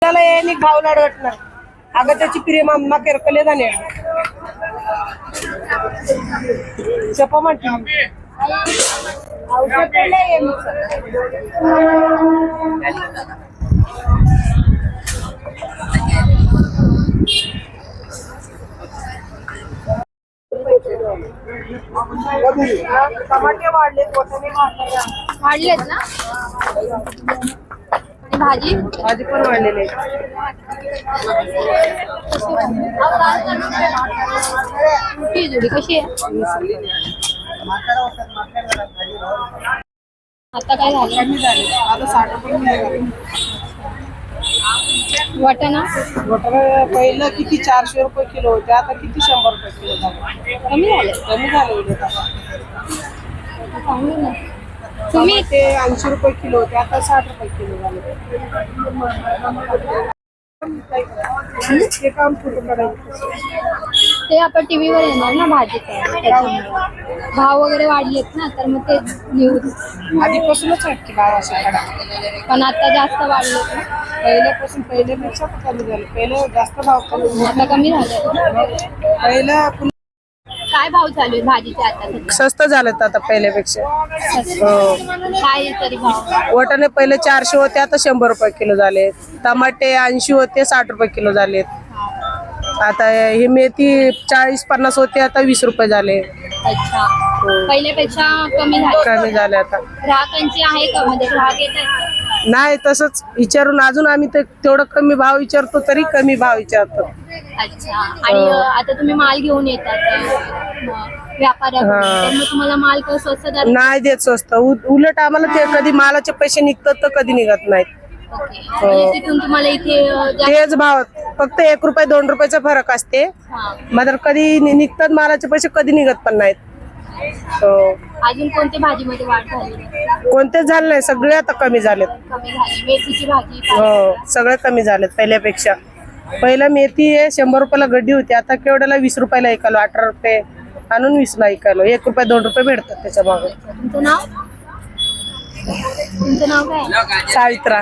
कोणाला येणे भाव लाडवटणार अगं त्याची प्रेम आम्हा केरकले जाणे चपा म्हणते औषध टमाटे वाढलेत वाढलेत ना भाजी भाजी पण वाढलेली जुडी कशी आहे आता काय झालं आता 60 रुपये वाटाणा पहिलं किती 400 रुपये किलो होते आता किती 100 रुपये किलो झाले कमी झालं चांगलं ना तुम्ही ते 80 रुपये किलो होते आता 60 रुपये किलो झाले ते काम कुठं करायचं ते आपण टीव्हीवर येणार ना भाजीचं त्याच्यामुळे भाव वगैरे वाढलेत ना तर मग ते न्यूज आधीपासूनच आहेत की भाव असे कडा पण आता जास्त वाढलेत ना पहिल्यापेक्षा कमी झालं पहिलं जास्त भाव कमी आता कमी झाले पहिलं काय भाव चालू आहे भाजीचे आता सध्या? स्वस्त झालं आता पहिल्यापेक्षा काय तरी भाव वाटाणे पहिले 400 होते आता 100 रुपये किलो झाले टमाटे 80 होते 60 रुपये किलो झालेत आता ही मेथी 40-50 होते आता 20 रुपये झाले अच्छा पहिल्यापेक्षा कमी झाले आता ग्राहकांची आहे का म्हणजे ग्राहक येतात नाही तसंच विचारून अजून आम्ही तेवढं कमी भाव विचारतो तरी कमी भाव विचारतो अच्छा आणि आता तुम्ही माल घेऊन येतात व्यापाऱ्याकडून तर मग तुम्हाला माल स्वस्त दरात नाही देत स्वस्त उलट आम्हाला ते कधी मालाचे पैसे निघतात तर कधी निघत नाहीत म्हणजे तिथून तुम्हाला इथे तेच भाव फक्त 1 रुपये 2 रुपयाचा फरक असते मात्र कधी निघतात मालाचे पैसे कधी निघत पण नाहीत अजून कोणत्या भाजीमध्ये वाढ झाली कोणतेच झाले नाही सगळे आता कमी झालेत कमी झाली मेथीची भाजी हो सगळे कमी झालेत पहिल्यापेक्षा पहिला मेथी 100 रुपयाला गड्डी होती आता केवढ्याला 20 रुपयाला ऐकालो 18 रुपये आणून 20 ला ऐकालो 1 रुपये 2 रुपये भेटतात त्याच्या मागे तुमचं नाव काय सावित्रा